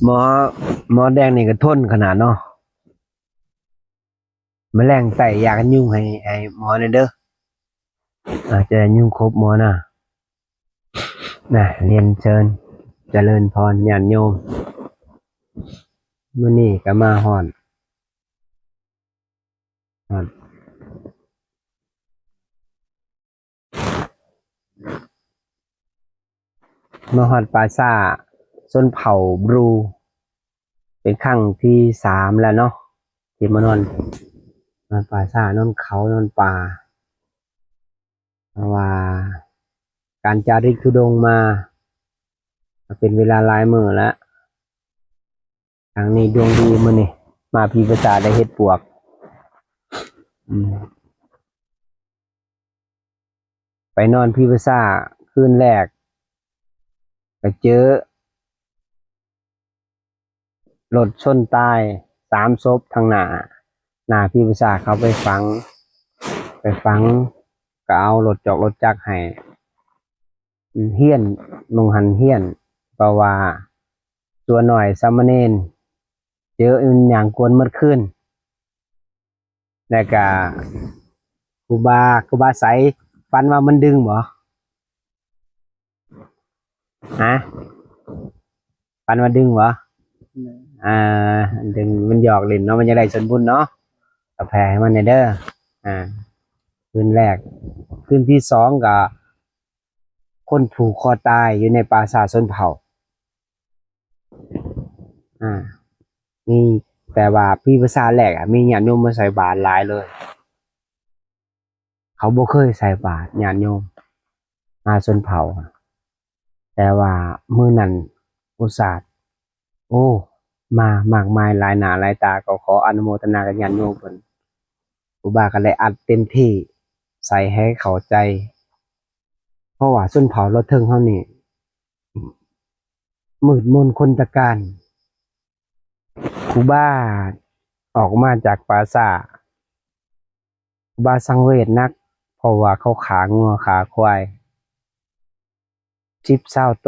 หมอหมอแดงนี่ก็ทนขนาดเนาะแมลงไต่ยากันยุงให้หมอนี่เด้อจะได้ยุ่งครบหมอน่ะเรียนเชิญเจริญพรญาติโยมมื้อนี้ก็มาฮอดมาฮอดปราสาทชนเผ่าบลูเป็นครั้งที่3แล้วเนาะที่มานอนปราสาทนอนเขานอนป่าเพราะว่าการจาริกธุดงค์มาเป็นเวลาหลายมื้อแล้วครั้งนี้ดวงดีมื้อนี้มาพี่ปราสาทได้เฮ็ดปวกไปนอนพี่ปราสาทคืนแรกก็เจอรถชนตาย3ศพทางหน้าพี่ปราสาทเขาไปฝังก็เอารถจอกรถจักรให้เฮี้ยนลงหันเฮี้ยนเพราะว่าตัวหน่อยสามเณรเจออย่างกวนเมื่อคืนแล้วก็ครูบาใสฟันว่ามันดึงบ่ฮะฟันว่าดึงบ่อ่าดึงมันหยอกเล่นเนาะมันจะได้ส่วนบุญเนาะก็แผ่ให้มันเด้อคืนแรกคืนที่2ก็คนผูกคอตายอยู่ในปราสาทชนเผ่านี่แต่ว่าพี่ภาษาแรกมีญาติโยมมาใส่บาตรหลายเลยเขาบ่เคยใส่บาตรญาติโยมมาชนเผ่าแต่ว่ามื้อนั้นอุตส่าห์โอ้มามากมายหลายหน้าหลายตาก็ขออนุโมทนากับญาติโยมเพิ่นครูบาก็เลยอัดเต็มที่ใส่ให้เข้าใจเพราะว่าชนเผ่าเราเทิงเฮานี่มืดมนคนตะการครูบาออกมาจากปราสาทครูบาสังเวชนักเพราะว่าเขาขางัวขาควาย10-20โต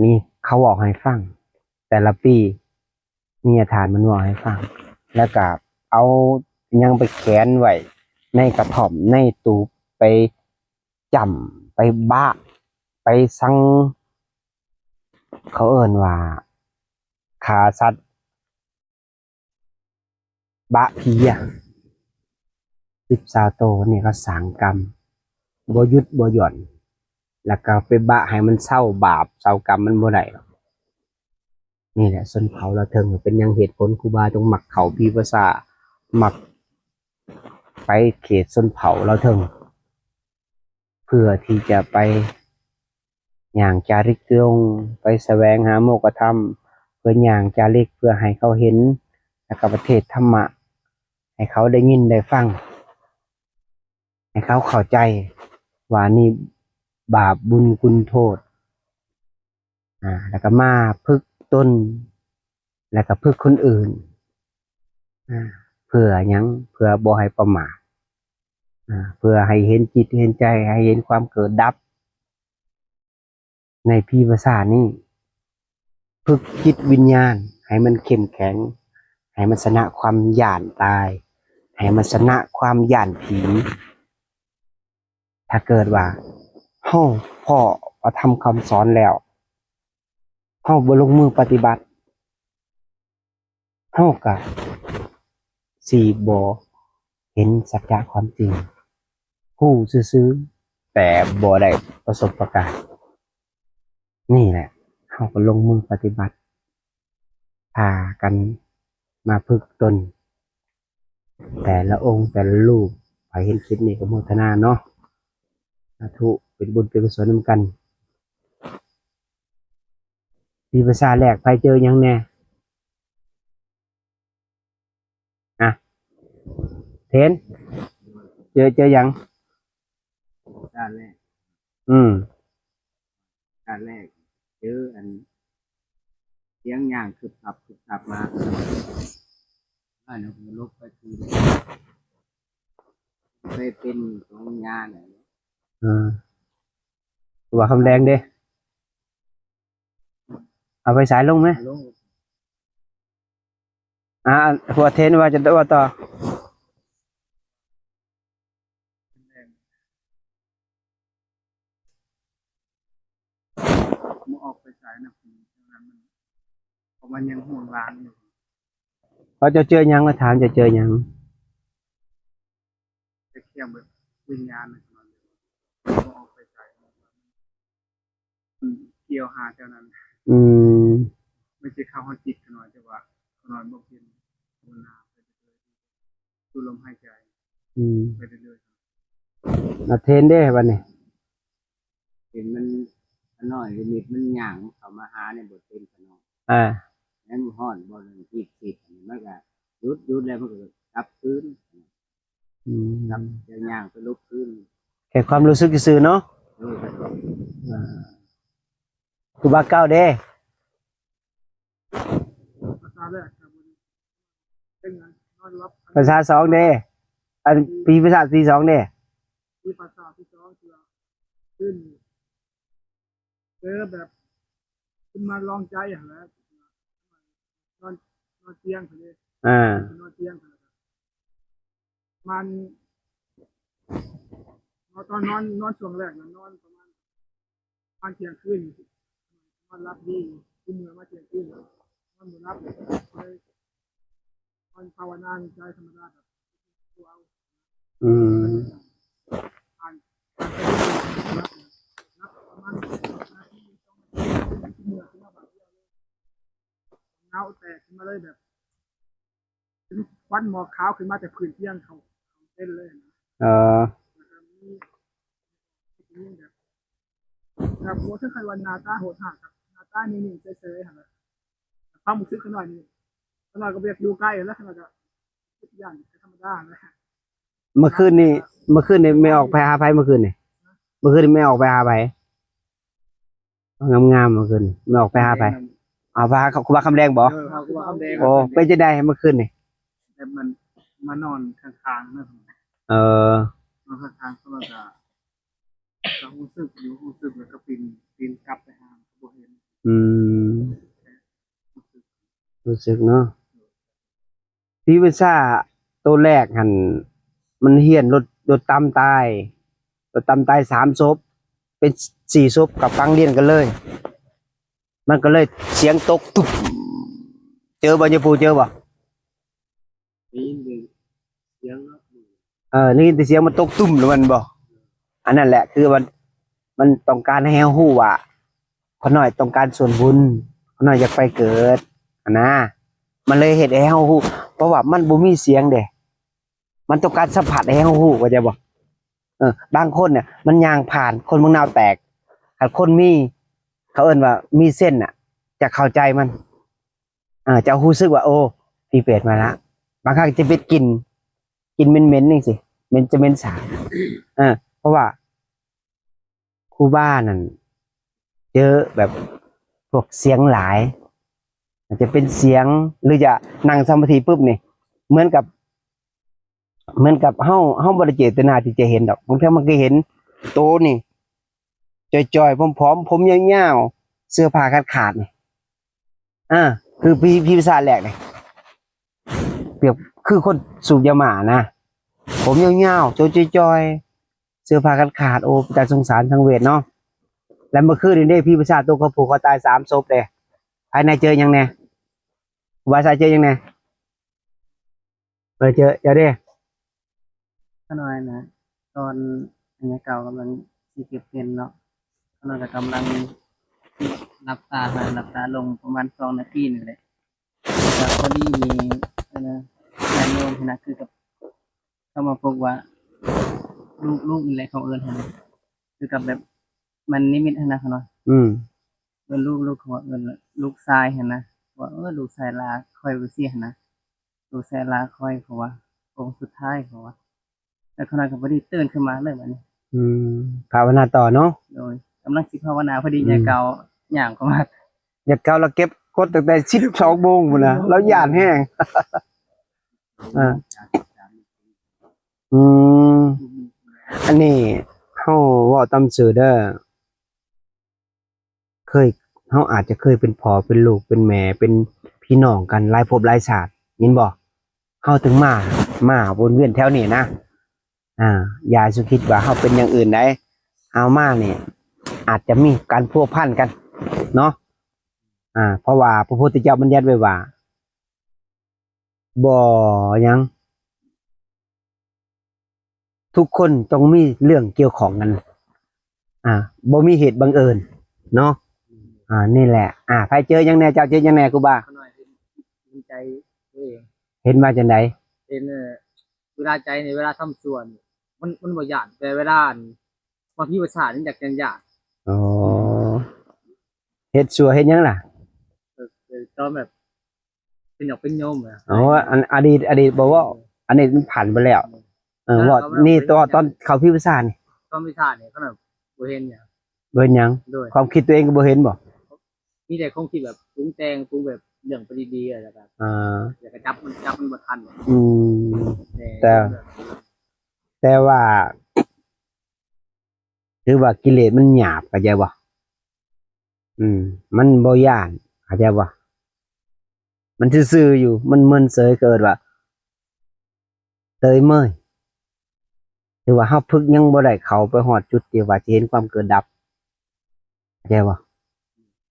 นี่เขาบอกให้ฟังแต่ละปีนี่อาจารย์มันบอกให้ฟังแล้วก็เอายังไปแขวนไว้ในกระท่อมในตูบไปจำไปบ้าไปสังเขาเอิ้นว่าขาสัตว์บะผี10-20โตนี่ก็สร้างกรรมบ่หยุดบ่หย่อนแล้วก็ไปบะให้มันเศร้าบาปเศร้ากรรมมันบ่ได้หรอกนี่แหละชนเผ่าละเทิงเป็นยังเหตุผลครูบาจงหมักเขาพีภาษาหมักไปเขตชนเผ่าละเทิงเพื่อที่จะไปอย่างจาริกลงไปแสวงหาโมกขธรรมเพื่ออย่างจาริกเพื่อให้เขาเห็นแล้วก็ประเทศธรรมะให้เขาได้ยินได้ฟังให้เขาเข้าใจว่านี่บาปบุญคุณโทษแล้วก็มาพึกตนแล้วก็พึกคนอื่นเพื่อหยังเพื่อบ่ให้ประมาทเพื่อให้เห็นจิตเห็นใจให้เห็นความเกิดดับในพีภาษานี้ฝึกจิตวิญญาณให้มันเข้มแข็งให้มันชนะความหย่านตายให้มันชนะความหย่านผีถ้าเกิดว่าเฮาพ่อเอาทำคำสอนแล้วเฮาบ่ลงมือปฏิบัติเฮาก็สิบ่เห็นสัจจะความจริงฮู้ซื่อๆแต่บ่ได้ประสบการณ์นี่แหละเฮาก็ลงมือปฏิบัติพากันมาฝึกตนแต่ละองค์แต่ละรูปไปเห็นคลิปนี้ก็โมทนาเนาะสาธุเป็นบุญเป็นกุศลนำกันมีภาษาแรกไปเจอยังแน่เทนเจอยังด้านแรกด้านแรกเจอเสียงย่างคึบขับมาบ้านเราลบไปคือไปเป็นของงานว่าคำแดงเด้ เอาไปสายลงไหม ลง หัวเทนว่าจะว่าต่อ มันออกไปสายนะผมนั้นมันเพราะมันยังห่วงร้านอยู่ เขาจะเจอหยังก็ถามจะเจอหยัง จะเขี่ยมแบบวิญญาณอะไรประมาณนี้มันออกไปสายเกี่ยวหาเจ้านั้น อืม ไม่ใช่เข้าห้องจิตขนาดแต่ว่าขนาดบอกเป็นภาวนาไปเรื่อยๆดูลมหายใจ อืม ไปเรื่อย เอาเทนได้บัดนี้ เห็นมันน้อยมิดมันหย่างเขามาหาในบทเป็นขนม อ่า แล้วมันห่อนบนที่ติดมันก็ยุดแล้วมันก็กลับพื้น อืม กลับจะย่างไปลุกพื้น แค่ความรู้สึกซื่อๆเนาะ โดยกระโดด ครูบาเก้าเด้ ๆภาษาแรกครับเป็นไงนอนรับ ภาษาสองเด้อันปีภาษาที่สองเด้ ที่ภาษาที่สองคือขึ้นเจอแบบคุณมาลองใจอย่างแล้วนอนเตียงเลย อ่า นอนเตียงมันตอนนอนช่วงแรกนอนประมาณเที่ยงคืนนอนรับดีคุณเมื่อมาเที่ยงคืนนอนหนุรับเลยนอนภาวนาใจธรรมดาแบบตัวเอา อืม อ่านนับประมาณนาที2 นาทีเมื่อขึ้นมาแบบเดียวเลยเงาแตกขึ้นมาเลยแบบเป็นควันหมอกขาวขึ้นมาแต่พื้นเที่ยงเขาเต้นเลยนะ เออ แบบโหถ้าใครวันนาตาโหดหักครับนาตานี่เฉยๆครับถ้ามุกซึกขนาดนี้ขนาดก็เบียดดูใกล้แล้วขนาดก็ทุกอย่างธรรมดานะฮะ เมื่อคืนนี่ไม่ออกไปหาไผเมื่อคืนนี่ไม่ออกไปหาไผงามๆเมื่อคืนนี่ไม่ออกไปหาไผเอาพาครูบาคำแดงบ่ เขาคือว่าคำแดง โอ้เป็นจะได้เมื่อคืนนี่ แต่มันมานอนข้างๆนะ เออ นอนข้างๆเขาก็รู้สึกอยู่รู้สึกแล้วก็ปีนกลับไปหาบ่เห็น อืม รู้สึกเนาะพี่วิซ่าตัวแรกหันมันเฮียนรถตามตาย3 ศพเป็น4 ศพกับฟังเรียนกันเลย มันก็เลยเสียงตกตุ๊บเจอบ่ยายปูเจอบ่ ปีนดึงเสียง นี่แต่เสียงมันตกตุ้มหรือมันบ่อันนั้นแหละคือมันต้องการให้เฮาฮู้ว่าขน้อยต้องการส่วนบุญขน้อยอยากไปเกิดอันนะมันเลยเฮ็ดให้เฮาฮู้เพราะว่ามันบ่มีเสียงเด้มันต้องการสัมผัสให้เฮาฮู้ว่าจะบ่บางคนเนี่ยมันย่างผ่านคนเมืองนาวแตกถ้าคนมีเขาเอิ้นว่ามีเส้นน่ะ จะเข้าใจมันจะรู้สึกว่าโอ้พี่เป็ดมาละบางครั้งจะเป็นกลิ่นเหม็นๆนี่สิมันจะเหม็นสาบเพราะว่าครูบ้านนั่นเจอแบบพวกเสียงหลายอาจจะเป็นเสียงหรือจะนั่งสมาธิปุ๊บนี่เหมือนกับเฮาบ่ได้เจตนาที่จะเห็นดอกบางทีมันก็เห็นโตนี่จ่อยๆผอมๆผมยาวๆเสื้อผ้าขาดๆนี่คือพี่ภาษาแรกนี่เปรียบคือคนสูบยาหม่านะผมยาวๆจ่อยๆเสื้อผ้าขาดๆโอ้แต่สงสารทางเวทเนาะแล้วเมื่อคืนนี่พี่ภาษาตัวเขาผูกคอตาย3 ศพเลยภายในเจอยังไงวาซาเจอยังไงเจอเด้ ขน้อยนะตอนอันนี้เก่ากำลังที่เก็บเงินเนาะขน้อยก็กำลังรับตาลงประมาณ2 นาทีนี่แหละแล้วพอดีมีนะนายโยมนะคือกับเข้ามาพบว่าลูกนี่แหละเขาเอิ้นให้นะคือกับแบบมันนิมิตให้นะเขาเนาะ เป็นลูกเขาว่าลูกชายเห็นนะว่าลูกชายลาคอยไปเสียนะลูกชายลาคอยเขาว่าองค์สุดท้ายเขาว่าแล้วขณะกับพอดีตื่นขึ้นมาเลยวันนี้ ภาวนาต่อเนาะ โดยกำลังสิภาวนาพอดียายเก่าย่างเข้ามา อย่าเกาเราเก็บกดตั้งแต่12 โมงพุ่นน่ะเราย่านแห้งอันนี้เฮาเว้าตามสื่อเด้อเค เฮาอาจจะเคยเป็นพ่อเป็นลูกเป็นแม่เป็นพี่น้องกันหลายภพหลายชาติยินบ่เฮาถึงมาวนเวียนแถวนี้นะอย่าสุคิดว่าเฮาเป็นอย่างอื่นได้เอามาเนี่ยอาจจะมีการพัวพันกันเนาะเพราะว่าพระพุทธเจ้าบัญญัติไว้ว่าบ่หยังทุกคนต้องมีเรื่องเกี่ยวของกันบ่มีเหตุบังเอิญเนาะนี่แหละใครเจอยังแน่เจ้าเจอยังแน่ครูบา เขาหน่อยเห็นใจตัวเอง เห็นมาจังได เป็นเวลาใจในเวลาทำส่วน มันบ่หยาดแต่เวลาบางทีภาษานี่อยากจะหยาด อ๋อเฮ็ดสัวเฮ็ดหยังล่ะ ตอนแบบเป็นหยอกเป็นโยมอะ อ๋ออดีตบอกว่าอันนี้มันผ่านไปแล้วว่านี่ตอนเขาพิพากษานี่ ตอนภาษาเนี่ยเขาหน่อยบ่เห็นเนี่ย บ่เห็นหยัง โดย ความคิดตัวเองก็บ่เห็นบ่ มีแต่คงคิดแบบปรุงแต่งปรุงแบบเรื่องไปดีๆอะไรแบบ อยากจะจับมันบ่ทัน อืม แต่ แต่ว่าคือว่ากิเลสมันหยาบเข้าใจบ่มันบ่ย่านเข้าใจบ่มันซื่อๆอยู่มันมึนเสยเกิดว่าเตยเมื่อยถือว่าเฮาพึกยังบ่ได้เข้าไปฮอดจุดที่ว่าจะเห็นความเกิดดับเข้าใจบ่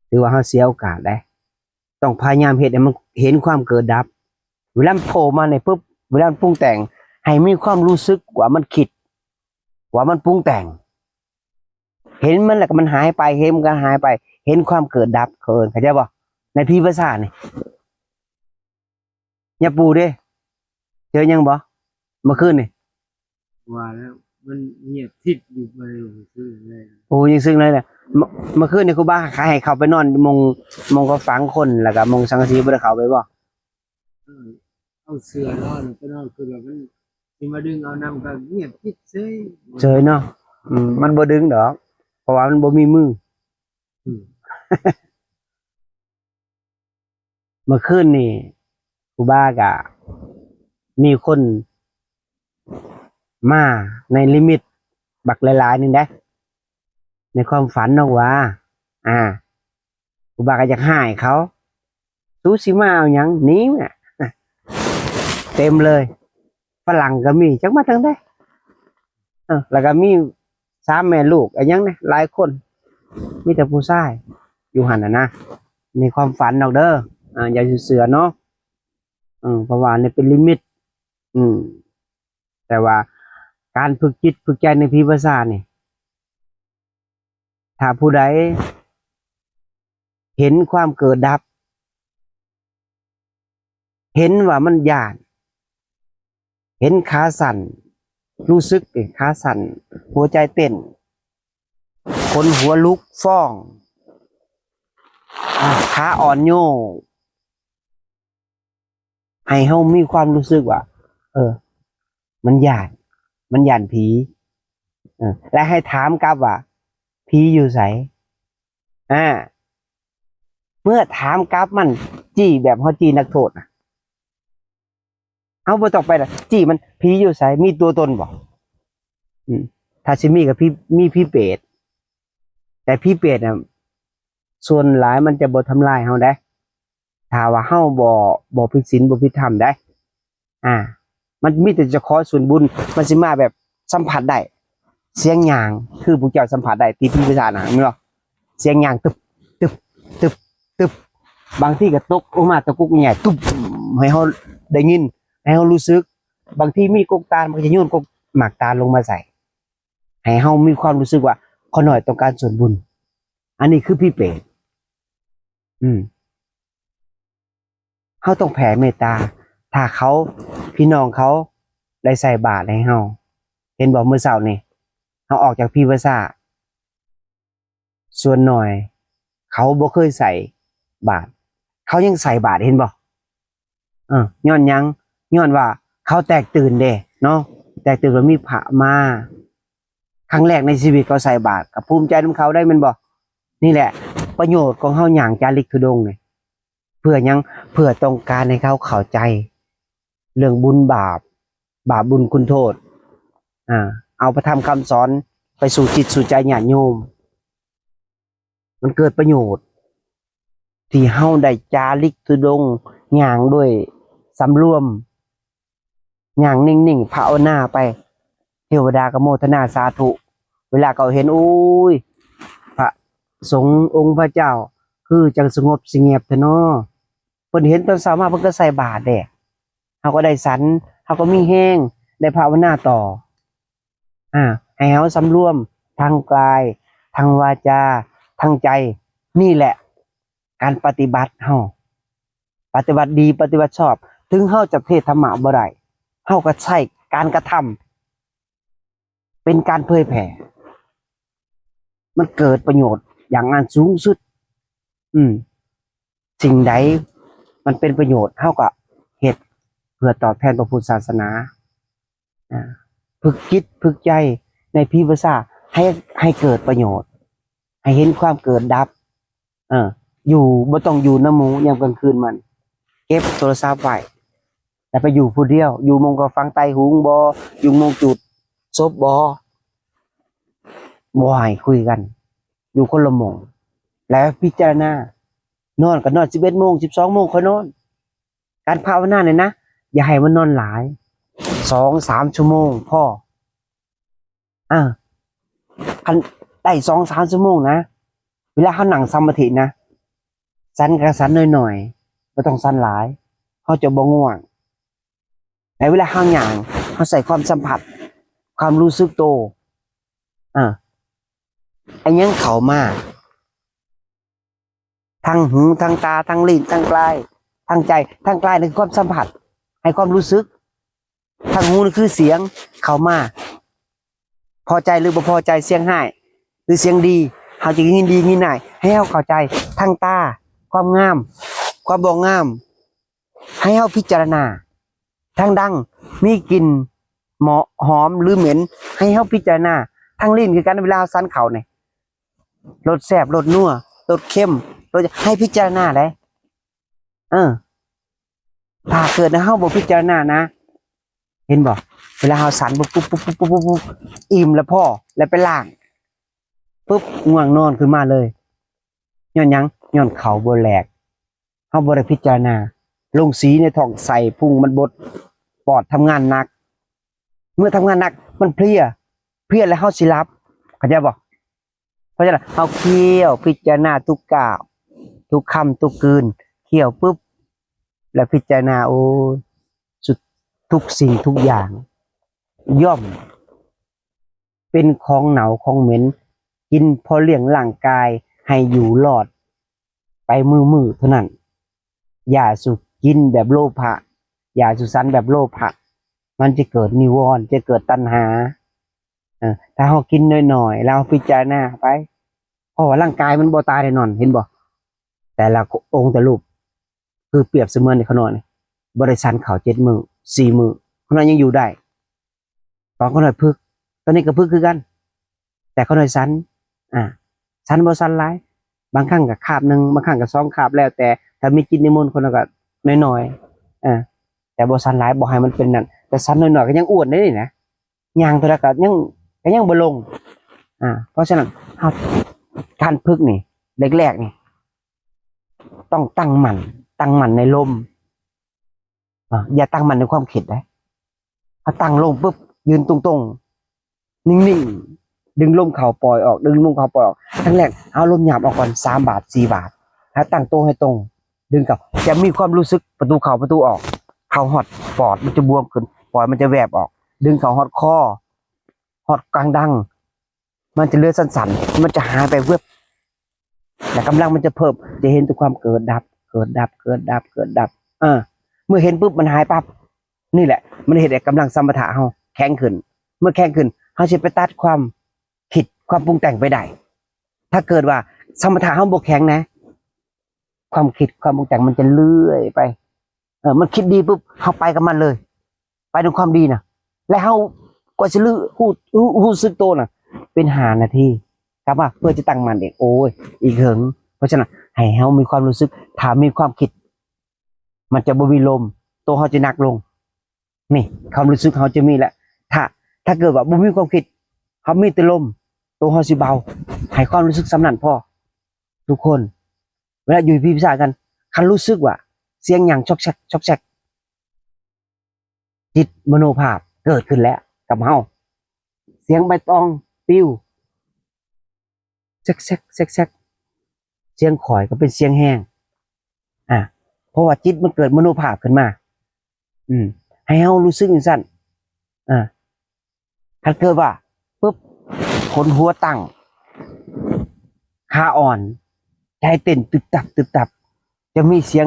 ถือว่าเฮาเสียโอกาสได้ต้องพยายามเฮ็ดให้มันเห็นความเกิดดับเวลามันโผล่มาเนี่ยปุ๊บเวลามันปรุงแต่งให้มีความรู้สึกว่ามันคิดว่ามันปรุงแต่งเห็นมันแล้วก็มันหายไปเห็นมันก็หายไปเห็นความเกิดดับเข้าใจบ่ในพิภาษานี่อย่าปูเด้เจอยังบ่เมื่อคืนนี่ ว่าแล้วมันเงียบทิศอยู่บ่ได้รู้สึกเลย โอ้ยังซึ้งเลยเนี่ยเมื่อคืนนี่ครูบาให้เขาไปนอนมงก็ฝังคนแล้วก็มงสังกะสีบ่ได้เข้าไปบ่ เอาเสือนอนก็นอนคือแบบมันสิมาดึงเอานำก็เงียบทิศเฉย เฉยเนาะมันบ่ดึงดอกเพราะว่ามันบ่มีมือ เมื่อคืนนี่ครูบาก็มีคนมาในลิมิตบักหลายๆนึงได้ในความฝันเนาะว่าครูบาก็อยากให้เขาสู้สิมาเอาหยังหนีน่ะเต็มเลยฝรั่งก็มีจักมาทางใดแล้วก็มี3แม่ลูกอะไรหยังเนี่ยหลายคนมีแต่ผู้ชายอยู่หั่นน่ะนะในความฝันดอกเด้ออย่าเสือเนาะเพราะว่านี่เป็นลิมิตแต่ว่าการฝึกจิตฝึกใจในพิภาษานี่ถ้าผู้ใดเห็นความเกิดดับเห็นว่ามันหยาดเห็นขาสั่นรู้สึกขาสั่นหัวใจเต้นคนหัวลุกฟ้องขาอ่อนโยให้เฮามีความรู้สึกว่ามันหยาดผีและให้ถามกลับว่าผีอยู่ไสเมื่อถามกลับมันจี้แบบเฮาจี้นักโทษนะเอาบ่ต้องไปละจี้มันผีอยู่ไสมีตัวตนบ่ถ้าสิมีกับพี่มีพี่เปรตแต่พี่เปรตน่ะส่วนหลายมันจะบ่ทำลายเฮาได้ถ้าว่าเฮาบ่ผิดศีลบ่ผิดธรรมได้มันมีแต่จะขอส่วนบุญมันสิมาแบบสัมผัสได้เสียงหยางคือผู้เจ้าสัมผัสได้ที่พิภาษานะแม่นบ่เสียงหยางตึบตึบตึบตึบบางทีก็ตกลงมาตะกุกใหญ่ตุ๊บให้เฮาได้ยินให้เฮารู้สึกบางทีมีกกตาลมันจะโยนกกหมากตาลลงมาใส่ให้เฮามีความรู้สึกว่าขอหน่อยต้องการส่วนบุญอันนี้คือพี่เปรตเฮาต้องแผ่เมตตาถ้าเขาพี่น้องเขาได้ใส่บาตรให้เฮาเห็นบอกเมื่อเช้านี่เฮาออกจากพิภาษาส่วนหน่อยเขาบ่เคยใส่บาตรเขายังใส่บาตรเห็นบ่ย้อนยังย้อนว่าเขาแตกตื่นเด้เนาะแตกตื่นว่ามีพระมาครั้งแรกในชีวิตเขาใส่บาตรกับภูมิใจนำเขาได้แม่นบ่นี่แหละประโยชน์ของเฮาหยังจาริกธุดงค์นี่เพื่อยังเพื่อต้องการให้เขาเข้าใจเรื่องบุญบาปบุญคุณโทษเอาพระธรรมคำสอนไปสู่จิตสู่ใจญาติโยมมันเกิดประโยชน์ ที่เฮาได้จาริกทุดงค์ย่างด้วยสำรวมย่างนิ่งๆภาวนาไปเทวดาก็โมทนาสาธุเวลาเขาเห็นโอ้ยพระสงฆ์องค์พระเจ้าคือจังสงบสงเงียบแท้เนาะเพิ่นเห็นตอนเช้ามาเพิ่นก็ใส่บาตรแด้เฮาก็ได้สันเฮาก็มีแห้งได้ภาวนาต่อให้เฮาสำรวมทางกายทางวาจาทางใจนี่แหละการปฏิบัติเฮาปฏิบัติดีปฏิบัติชอบถึงเฮาจะเทศธรรมะบ่ได้เฮาก็ใช้การกระทำเป็นการเผยแผ่มันเกิดประโยชน์อย่างอันสูงสุดสิ่งใดมันเป็นประโยชน์เฮาก็เฮ็ดเพื่อตอบแทนพระพุทธศาสนาฝึกจิตฝึกใจในพิภาษาให้เกิดประโยชน์ให้เห็นความเกิดดับอยู่บ่ต้องอยู่น้ำหมู่ยามกลางคืนมันเก็บโทรศัพท์ไว้แต่ไปอยู่ผู้เดียวอยู่มงก็ฟังไตหุงบ่อยู่มงจุดซบบ่ให้คุยกันอยู่คนละหม่องแล้วพิจารณานอนก็นอน11 โมง 12 โมงค่อยนอนการภาวนาเนี่ยนะอย่าให้มันนอนหลาย 2-3 ชั่วโมงพอคันได้ 2-3 ชั่วโมงนะเวลาเขานั่งสมาธินะสั้นก็สั้นหน่อยๆบ่ต้องสั้นหลายเขาจะบ่ง่วงในเวลาเขาหยังเขาใส่ความสัมผัสความรู้สึกโตอันยังเข้ามาทางหูทางตาทางลิ้นทางกายทางใจทางกายนี่คือความสัมผัสให้ความรู้สึกทางหูนี่คือเสียงเข้ามาพอใจหรือบ่พอใจเสียงให้หรือเสียงดีเฮาจะยินดียินได้ให้เฮาเข้าใจทางตาความงามความบ่งามให้เฮาพิจารณาทางดังมีกลิ่นเหมาะหอมหรือเหม็นให้เฮาพิจารณาทางลิ้นคือการเวลาสันเข้านี่รสแซ่บรสนัวรสเค็มรสให้พิจารณาได้ถ้าเกิดเฮาบ่พิจารณานะเห็นบ่เวลาเฮาสันปุ๊บอิ่มแล้วพอแล้วไปล้างปุ๊บง่วงนอนขึ้นมาเลยย้อนหยังย้อนเขาบ่แหลกเฮาบ่ได้พิจารณาลงสีในท้องใส่พุงมันบดปอดทำงานหนักเมื่อทำงานหนักมันเพลียแล้วเฮาสิหลับเข้าใจบ่เพราะฉะนั้นเฮาเคี่ยวพิจารณาทุกก้าวทุกคำทุกคืนเคี่ยวปุ๊บแล้วพิจารณาโอ้สุดทุกสิ่งทุกอย่างย่อมเป็นของเหนาของเหม็นกินพอเลี้ยงร่างกายให้อยู่รอดไปมือเท่านั้นอย่าสุกินแบบโลภะอย่าสุสันแบบโลภะมันจะเกิดนิวรณ์จะเกิดตัณหาถ้าเรากินน้อยๆเราพิจารณาไปเพราะว่าร่างกายมันบ่ตายแน่นอนเห็นบ่แต่ละองค์แต่รูปคือเปรียบเสมือนในขนมบริษัทเขา7 มื้อ4 มื้อขนมยังอยู่ได้ตอนขนมพึกตอนนี้ก็พึกคือกันแต่ขนมสันสันบ่สันหลายบางครั้งก็คาบนึงบางครั้งก็2 คาบแล้วแต่ถ้ามีจิตนิมนต์คนก็น้อยๆแต่บ่สันหลายบ่ให้มันเป็นนั่นแต่สันน้อยๆก็ยังอ้วนได้นี่นะย่างเท่านั้นก็ยังบ่ลงเพราะฉะนั้นเฮาการพึกนี่แรกๆนี่ต้องตั้งมั่นในลมอย่าตั้งมั่นในความคิดนะถ้าตั้งลงปุ๊บยืนตรงๆนิ่งๆดึงลมเข้าปล่อยออกดึงลมเข้าปล่อยออกครั้งแรกเอาลมหยาบออกก่อน3 บาท 4 บาทถ้าตั้งโตให้ตรงดึงเข้าจะมีความรู้สึกประตูเข้าประตูออกเข้าฮอดปอดมันจะบวมขึ้นปอดมันจะแวบออกดึงเข้าฮอดคอฮอดกลางดังมันจะเลือดสั่นๆมันจะหายไปเวิบแต่กำลังมันจะเพิ่มจะเห็นถึงความเกิดดับเมื่อเห็นปุ๊บมันหายปั๊บนี่แหละมันเห็นกำลังสมถะเฮาแข็งขึ้นเมื่อแข็งขึ้นเฮาสิไปตัดความคิดความปรุงแต่งไปได้ถ้าเกิดว่าสมถะเฮาบ่แข็งนะความคิดความปรุงแต่งมันจะเลื่อยไปมันคิดดีปุ๊บเฮาไปกับมันเลยไปด้วยความดีนะและเฮากว่าจะรู้สึกโตน่ะเป็น5 นาทีครับว่าเพื่อจะตั้งมันเองโอ้ยอีกเหิงเพราะฉะนั้นให้เฮามีความรู้สึกถ้ามีความคิดมันจะบ่มีลมตัวเฮาจะหนักลงนี่ความรู้สึกเฮาจะมีแหละถ้าเกิดว่าบ่มีความคิดเฮามีแต่ลมตัวเฮาสิเบาให้ความรู้สึกสำนั้นพอทุกคนเว ลาอยู่พิพิธากันคันรู้สึกว่าเสียงหยังชอกแชกชอกแชกจิตมโนภาพเกิดขึ้นแล้วกับเฮาเสียงใบตองปิ้วแซกแซกแซกแซกเสียงข่อยก็เป็นเสียงแห้งเพราะว่าจิตมันเกิดมโนภาพขึ้นมาให้เฮารู้สึกจังซั่นถ้าเกิดว่าปุ๊บคนหัวตั้งขาอ่อนใจเต้นตึบตับตึบตับจะมีเสียง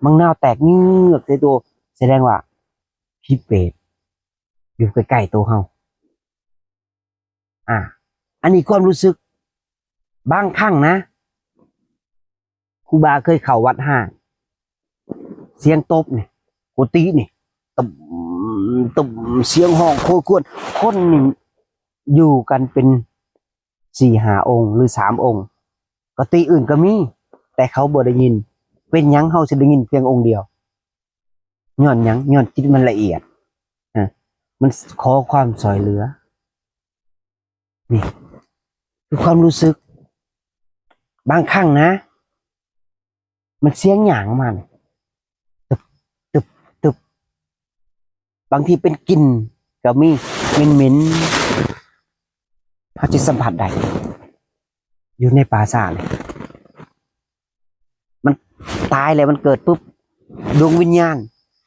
มังนาวแตกเงือกในตัวแสดงว่าพี่เปรตอยู่ใกล้ๆตัวเฮาอันนี้ความรู้สึกบางครั้งนะครูบาเคยเข้าวัดห้างเสียงตบนี่โกตินี่ตุ่มตุ่มเสียงห้องโคตรคนนี่อยู่กันเป็น4-5 องค์หรือ3 องค์กติอื่นก็มีแต่เขาบ่ได้ยินเป็นหยังเฮาสิได้ยินเพียงองค์เดียวย้อนหยังย้อนจิตมันละเอียดมันขอความช่วยเหลือนี่คือความรู้สึกบางครั้งนะมันเสียงหยังมันตึบตึบตึบบางทีเป็นกลิ่นก็มีเหม็นเขาจะสัมผัสได้อยู่ในป่าซ่าเลยมันตายแล้วมันเกิดปุ๊บดวงวิญญาณ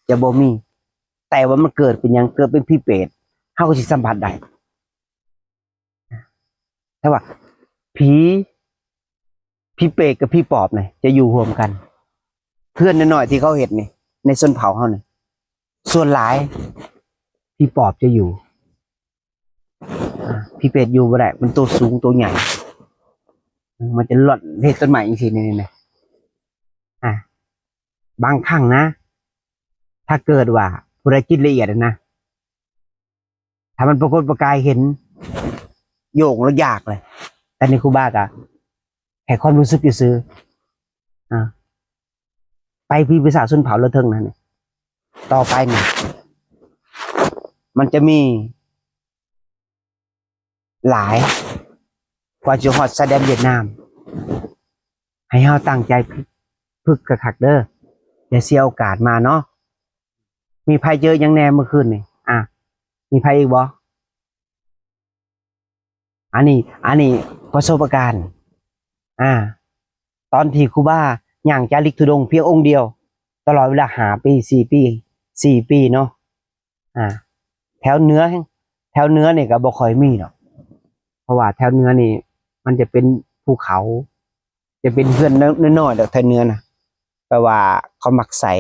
จะบ่มีแต่ว่ามันเกิดเป็นหยังเกิดเป็นพี่เปรตเขาก็จะสัมผัสได้แต่ว่าพี่เปรตกับพี่ปอบเนี่ยจะอยู่รวมกันเพื่อนน้อยๆที่เขาเห็นนี่ในส่วนเผาเขาเนี่ยส่วนหลายพี่ปอบจะอยู่พี่เปรตอยู่บ่ได้มันตัวสูงตัวใหญ่มันจะหล่อนเห็ดต้นไม้อีกทีนึงนี่บางครั้งนะถ้าเกิดว่าผู้ใดจิตละเอียดนะถ้ามันปรากฏประกายเห็นโยงแล้วยากเลยแต่ในครูบากะแค่ความรู้สึกซื้อไปพิพิธภัณฑ์ชนเผ่าละเทิงนั่นเนี่ยต่อไปเนี่ยมันจะมีหลายกว่าจะฮอดแสดงเวียดนามให้เฮาตั้งใจพึกกระคักเด้ออย่าเสียโอกาสมาเนาะมีภัยเจอยังแน่เมื่อคืนนี่มีภัยอีกบ่อันนี้ประสบการณ์ตอนที่ครูบาย่างจาริกธุดงค์เพียงองค์เดียวตลอดเวลา5 ปี 4 ปีเนาะแถวเหนือนี่ก็บ่ค่อยมีหรอกเพราะว่าแถวเหนือนี่มันจะเป็นภูเขาจะเป็นเพื่อนน้อยๆแถวเหนือนะแปลว่าเขามักใส่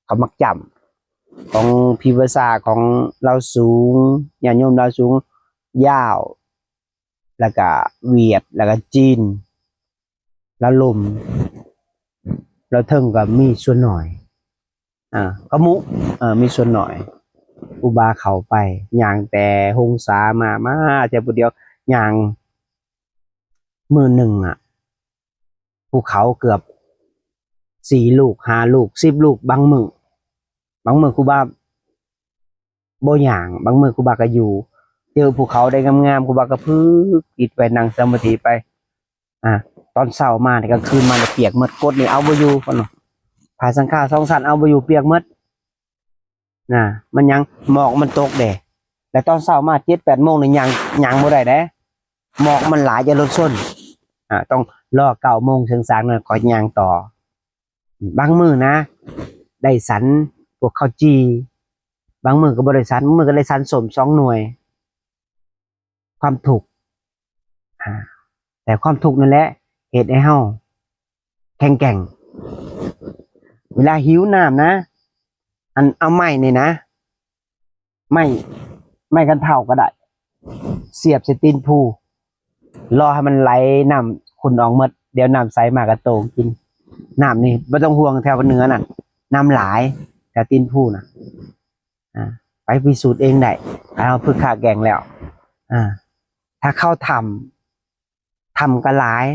เขามักจำของพิภาษาของเราสูงญาติโยมเราสูงยาวแล้วก็เวียดแล้วก็จีนแล้วลมแล้วเทิงก็มีส่วนหน่อยก็มุมีส่วนหน่อยอุบาเขาไปอย่างแต่หงสามาแต่ผู้เดียวอย่างมือหนึ่งภูเขาเกือบ4 ลูก5 ลูก10 ลูกบางมือครูบาบ่อย่างบางมือครูบาก็อยู่เจอภูเขาได้งามๆครูบาก็พึกอิดไปนั่งสมาธิไปตอนเช้ามาเนี่ยกลางคืนมาเนี่ยเปียกหมดกดนี่เอาบ่อยู่พุ่นเนาะผ้าสังฆา2 ชั้นเอาบ่อยู่เปียกหมดมันยังหมอกมันตกแดดแต่ตอนเช้ามา7-8 โมงนี่ยังบ่ได้เด้หมอกมันหลายจะรถส้นต้องรอ9 โมงถึง3นั่นก็ย่างต่อบางมื้อนะได้สันพวกข้าวจีบางมื้อก็บ่ได้สันมื้อก็ได้สันสม2 หน่วยความทุกข์แต่ความทุกข์นั่นแหละเหตุให้เฮาแข็งแกร่งเวลาหิวน้ำนะเอาไม้นี่นะไม้กันเผาก็ได้เสียบใส่ตีนผู้รอให้มันไหลน้ำขุ่นออกหมดเดี๋ยวน้ำใสมากระโตงกินน้ำนี่ไม่ต้องห่วงแถวเหนือน่ะน้ำหลายแต่ตีนผู้น่ะไปพิสูจน์เองได้เอาพึ่งขาแกงแล้วถ้าเข้าทำกันหลาย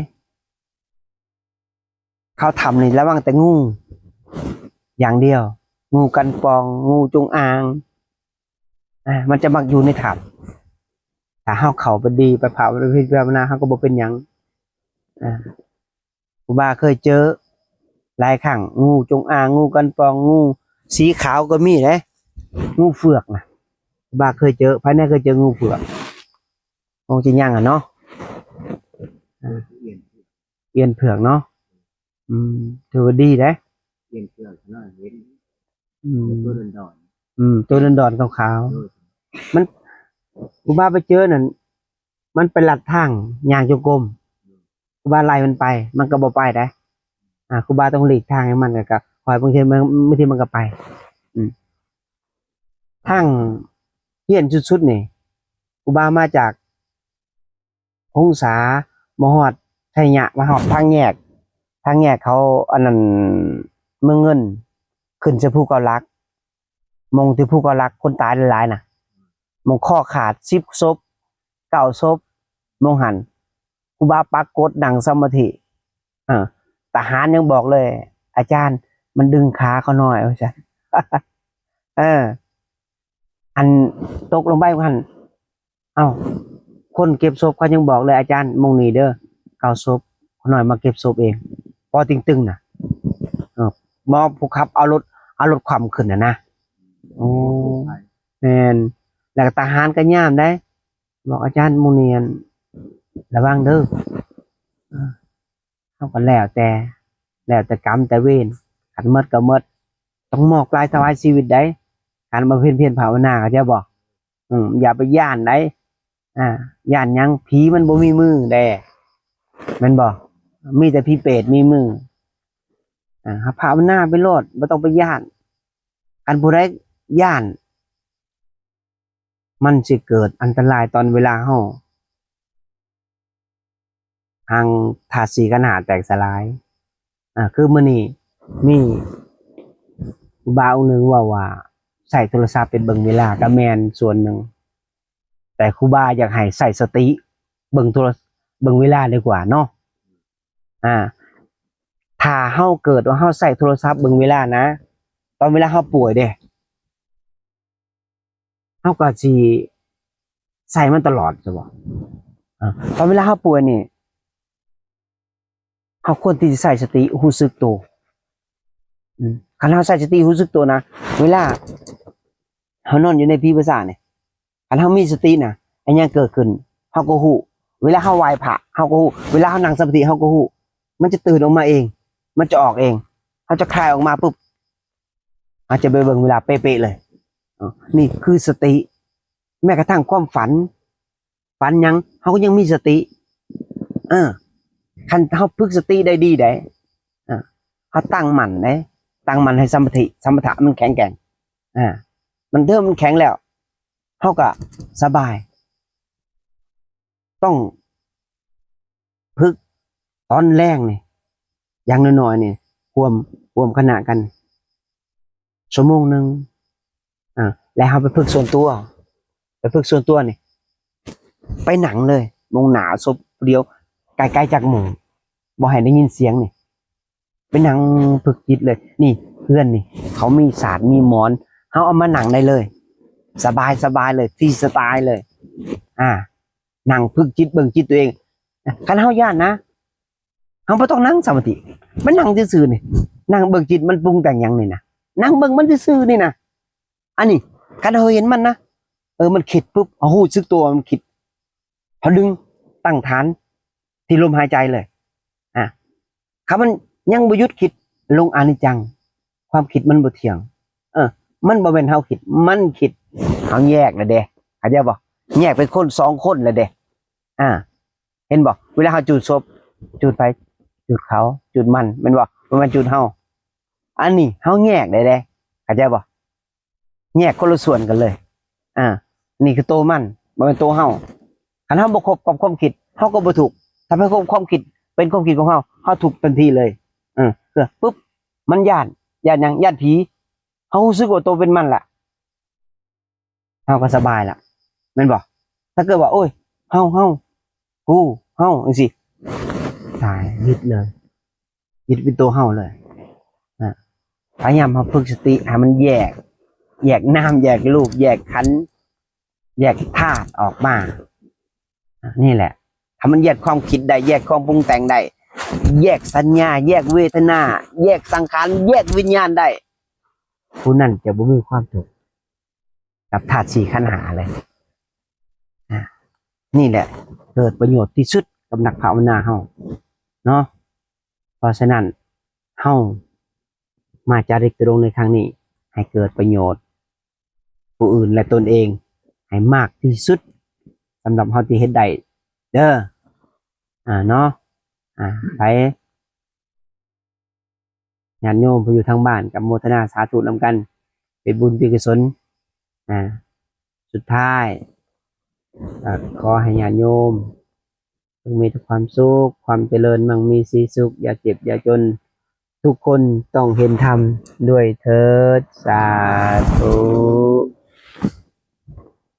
เข้าทำนี่ระวังแต่งูอย่างเดียวงูกันปองงูจงอางมันจะมักอยู่ในถ้ำถ้าเข้าไปดีไปเผาไปพิจารณาเขาก็บอกเป็นหยังครูบาเคยเจอ หลายครั้งงูจงอางงูกันปองงูสีขาวก็มีนะงูเฟือกนะบ้าเคยเจอภายในเคยเจองูเฟือกคงจริงยังอ่ะเนาะ เอียน เอียนเผือกเนาะถือว่าดีนะ เอียนเสือกน้อยเห็น อืม ตัวดอน ตัวดอนๆขาว ๆโดย ๆมันกูบ้าไปเจอนั่นมันเป็นลัดทางยางจงกรมกูบ้าไล่มันไป มันก็บ่ไปได้กูบ้าต้องหลีกทางให้มันก็คอยบางทีมันก็ไป ทางเฮียนสุดๆนี่กูบ้ามาจากองศามหอดไทยะมาหอดทางแยกเขาอันนั้นเมืองเงิน ขึ้นจะผู้เกาลักมงที่ผู้เกาลักคนตายหลายๆน่ะมงข้อขาด10 ศพ 9 ศพมงหันกูบ้าปักกดดังสมาธิทหารยังบอกเลย อาจารย์มันดึงขาเขาหน่อยว่าใช่ อันตกลงไปหันคนเก็บศพเขายังบอกเลยอาจารย์มงนี้เด้อ9 ศพเขาหน่อยมาเก็บศพเองพอตึงๆน่ะมอผู้ขับเอารถความขึ้นนะโอ้แมนแล้วก็ทหารก็ย่ามได้บอกอาจารย์มูเนียนระวังเด้อเขาก็แล้วแต่กรรมแต่เวรขันมดก็มดต้องหมอกปลายถวายชีวิตได้การมาเพียนภาวนาเขาจะบอกอย่าไปย่านได้ย่านยังผีมันบ่มีมือแดมันบอกมีแต่ผีเปรตมีมือภาวนาไปโลดไม่ต้องไปย่านอันผู้ใดย่านมันจะเกิดอันตรายตอนเวลาเฮาทางธาตุสีกันหาแตกสลายคือมื้อนี้มีบ่าวหนึ่งว่าใส่โทรศัพท์เป็นเบิ่งเวลาก็แม่นส่วนหนึ่งแต่ครูบาอยากให้ใส่สติเบิ่งเวลาดีกว่าเนาะถ้าเฮาเกิดว่าเฮาใส่โทรศัพท์เบิ่งเวลานะตอนเวลาเฮาป่วยเด้เฮาก็สิใส่มันตลอดจะบอกตอนเวลาเฮาป่วยนี่เฮาควรที่จะใส่สติรู้สึกตัวคันเฮาใส่สติรู้สึกตัวนะเวลาเฮานอนอยู่ในพิภาษาเนี่ยคันเฮามีสตินะอันยังเกิดขึ้นเฮาก็ฮู้เวลาเฮาไหว้พระเฮาก็ฮู้เวลาเฮานั่งสมาธิเฮาก็ฮู้มันจะตื่นออกมาเองมันจะออกเองเขาจะคลายออกมาปุ๊บอาจจะไปเบิ่งเวลาเป๊ะๆเลยนี่คือสติแม้กระทั่งความฝันยังเขาก็ยังมีสติคันเขาฝึกสติได้ดีได้เขาตั้งมั่นได้ตั้งมั่นให้สมาธิมันแข็งแกร่งมันเริ่มมันแข็งแล้วเขาก็สบายต้องฝึกตอนแรกนี่อย่างน้อยๆนี่รวมขณะกันชั่วโมงหนึ่งแล้วเขาไปฝึกส่วนตัวนี่ไปหนังเลยมงหนาศพเดียวไกลๆจากหมู่บ่ให้ได้ยินเสียงนี่ไปหนังฝึกจิตเลยนี่เพื่อนนี่เขามีศาสตร์มีหมอนเขาเอามาหนังได้เลยสบายเลยฟรีสไตล์เลยหนังฝึกจิตเบิ่งจิตตัวเองคันเฮาย่านนะเขาไม่ต้องนั่งสมาธิมันนั่งซื่อๆนี่นั่งเบิ่งจิตมันปรุงแต่งอย่างนี่นะนั่งเบิ่งมันซื่อๆนี่นะอันนี้คันเราเห็นมันนะมันคิดปุ๊บเอาหูซึกตัวมันคิดเขาดึงตั้งฐานที่ลมหายใจเลยคำมันยังบ่หยุดคิดลงอนิจจังความคิดมันบ่เที่ยงมันบ่เป็นเฮาคิดมันคิดเฮาแยกแล้วเด้เข้าใจบ่แยกเป็นคน2 คนแล้วเด้เห็นบ่เวลาเฮาจุดศพจุดไปจุดเขาจุดมันบ่มันจุดเฮาอันนี้เฮาแยกได้เด้เข้าใจบ่แยกคนละส่วนกันเลยนี่คือตัวมันบ่เป็นตัวเฮาคันเฮาบ่ครบกับความคิดเฮาก็บ่ถูกถ้าไม่ครบความคิดเป็นความคิดของเฮาถูกทันทีเลยคือปุ๊บมันย่านหยังย่านผีเฮารู้สึกว่าตัวเป็นมันล่ะเฮาก็สบายล่ะแม่นบ่ถ้าเกิดว่าโอ้ยเฮากูเฮาจังซี่ตายยึดเลยยึดเป็นตัวเฮาเลยพยายามฝึกสติให้มันแยกน้ำแยกลูกแยกขันธ์แยกธาตุออกมานี่แหละถ้ามันแยกความคิดได้แยกความปรุงแต่งได้ แยกสัญญา แยกเวทนา แยกสังขารแยกวิญญาณได้ผู้นั้นจะบ่มีความทุกข์กับธาตุสี่ขันธ์ห้าเลยนี่แหละเกิดประโยชน์ที่สุดกับนักภาวนาเฮาเนาะเพราะฉะนั้นเฮามาจาริกตุรงค์ในครั้งนี้ ให้เกิดประโยชน์ผู้อื่นและตนเองให้มากที่สุดสำหรับเฮาที่เฮ็ดได้เด้อเนาะไปญาติโยมผู้อยู่ทางบ้านกับโมทนาสาธุนำกันเป็นบุญเป็นกุศลสุดท้ายขอให้ญาติโยมจงมีแต่ความสุขความเจริญมั่งมีสีสุขอย่าเจ็บอย่าจนทุกคนต้องเห็นธรรมด้วยเถิดสาธุ